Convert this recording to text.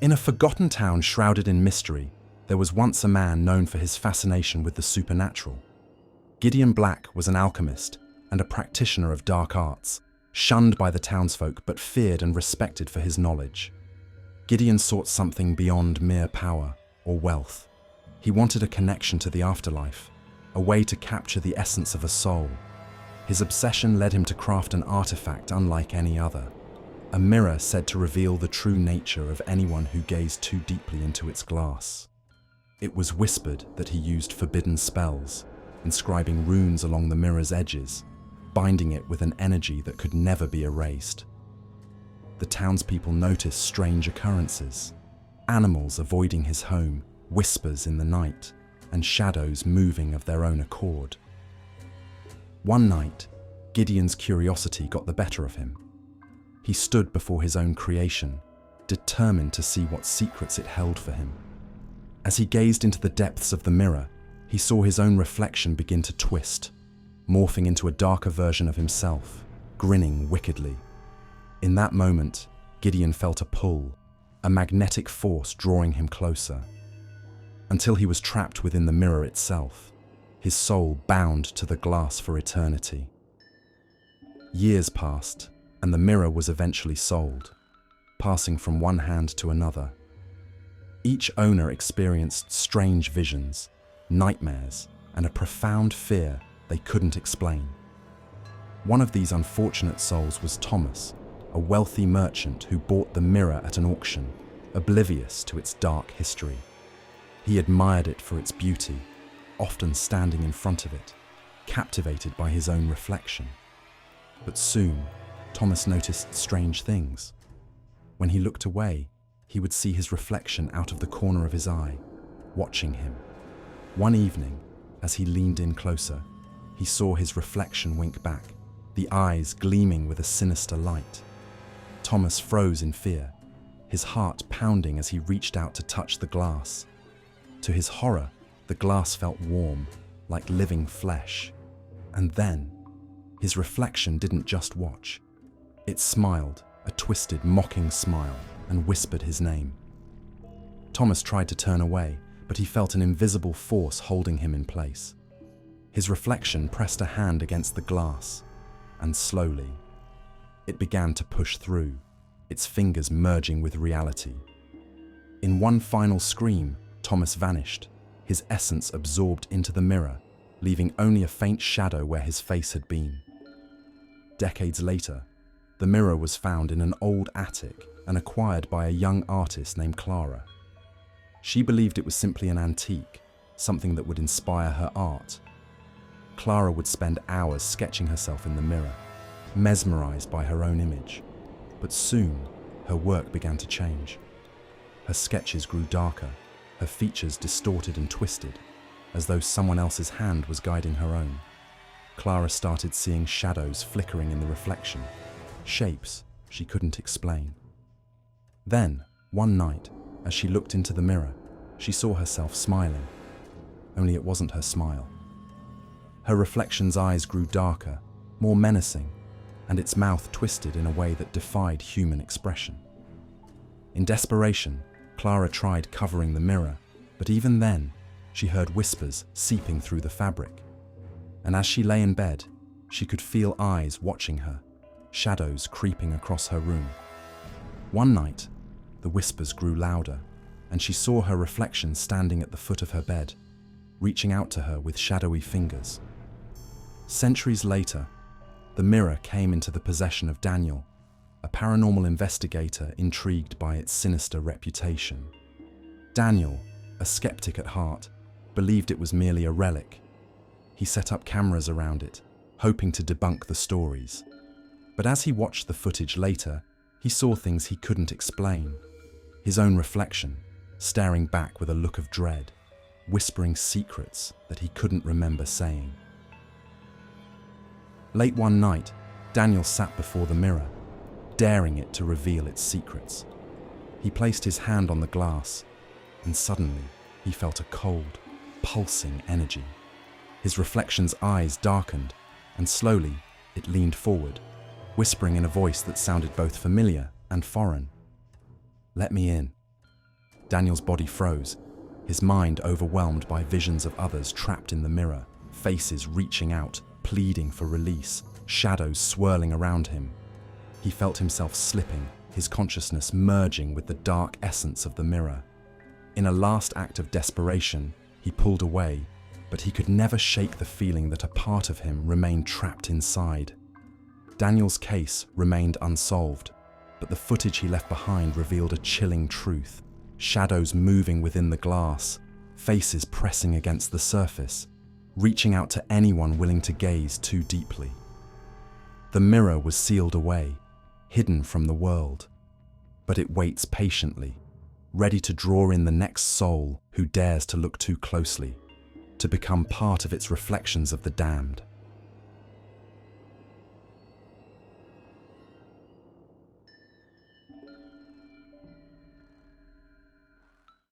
In a forgotten town shrouded in mystery, there was once a man known for his fascination with the supernatural. Gideon Black was an alchemist and a practitioner of dark arts, shunned by the townsfolk but feared and respected for his knowledge. Gideon sought something beyond mere power or wealth. He wanted a connection to the afterlife, a way to capture the essence of a soul. His obsession led him to craft an artifact unlike any other, a mirror said to reveal the true nature of anyone who gazed too deeply into its glass. It was whispered that he used forbidden spells, inscribing runes along the mirror's edges, binding it with an energy that could never be erased. The townspeople noticed strange occurrences: animals avoiding his home, whispers in the night, and shadows moving of their own accord. One night, Gideon's curiosity got the better of him. He stood before his own creation, determined to see what secrets it held for him. As he gazed into the depths of the mirror, he saw his own reflection begin to twist, morphing into a darker version of himself, grinning wickedly. In that moment, Gideon felt a pull, a magnetic force drawing him closer, until he was trapped within the mirror itself, his soul bound to the glass for eternity. Years passed, and the mirror was eventually sold, passing from one hand to another. Each owner experienced strange visions, nightmares, and a profound fear they couldn't explain. One of these unfortunate souls was Thomas, a wealthy merchant who bought the mirror at an auction, oblivious to its dark history. He admired it for its beauty, often standing in front of it, captivated by his own reflection. But soon, Thomas noticed strange things. When he looked away, he would see his reflection out of the corner of his eye, watching him. One evening, as he leaned in closer, he saw his reflection wink back, the eyes gleaming with a sinister light. Thomas froze in fear, his heart pounding as he reached out to touch the glass. To his horror, the glass felt warm, like living flesh. And then, his reflection didn't just watch. It smiled, a twisted, mocking smile, and whispered his name. Thomas tried to turn away, but he felt an invisible force holding him in place. His reflection pressed a hand against the glass, and slowly, it began to push through, its fingers merging with reality. In one final scream, Thomas vanished, his essence absorbed into the mirror, leaving only a faint shadow where his face had been. Decades later, the mirror was found in an old attic and acquired by a young artist named Clara. She believed it was simply an antique, something that would inspire her art. Clara would spend hours sketching herself in the mirror, mesmerized by her own image. But soon, her work began to change. Her sketches grew darker, her features distorted and twisted, as though someone else's hand was guiding her own. Clara started seeing shadows flickering in the reflection, shapes she couldn't explain. Then, one night, as she looked into the mirror, she saw herself smiling. Only it wasn't her smile. Her reflection's eyes grew darker, more menacing, and its mouth twisted in a way that defied human expression. In desperation, Clara tried covering the mirror, but even then, she heard whispers seeping through the fabric. And as she lay in bed, she could feel eyes watching her, shadows creeping across her room. One night, the whispers grew louder, and she saw her reflection standing at the foot of her bed, reaching out to her with shadowy fingers. Centuries later, the mirror came into the possession of Daniel, a paranormal investigator intrigued by its sinister reputation. Daniel, a skeptic at heart, believed it was merely a relic. He set up cameras around it, hoping to debunk the stories. But as he watched the footage later, he saw things he couldn't explain. His own reflection, staring back with a look of dread, whispering secrets that he couldn't remember saying. Late one night, Daniel sat before the mirror, daring it to reveal its secrets. He placed his hand on the glass, and suddenly he felt a cold, pulsing energy. His reflection's eyes darkened, and slowly it leaned forward, whispering in a voice that sounded both familiar and foreign. "Let me in. Daniel's body froze, his mind overwhelmed by visions of others trapped in the mirror, faces reaching out, pleading for release, shadows swirling around him. He felt himself slipping, his consciousness merging with the dark essence of the mirror. In a last act of desperation, he pulled away, but he could never shake the feeling that a part of him remained trapped inside. Daniel's case remained unsolved, but the footage he left behind revealed a chilling truth. Shadows moving within the glass, faces pressing against the surface, reaching out to anyone willing to gaze too deeply. The mirror was sealed away, hidden from the world, but it waits patiently, ready to draw in the next soul who dares to look too closely, to become part of its reflections of the damned.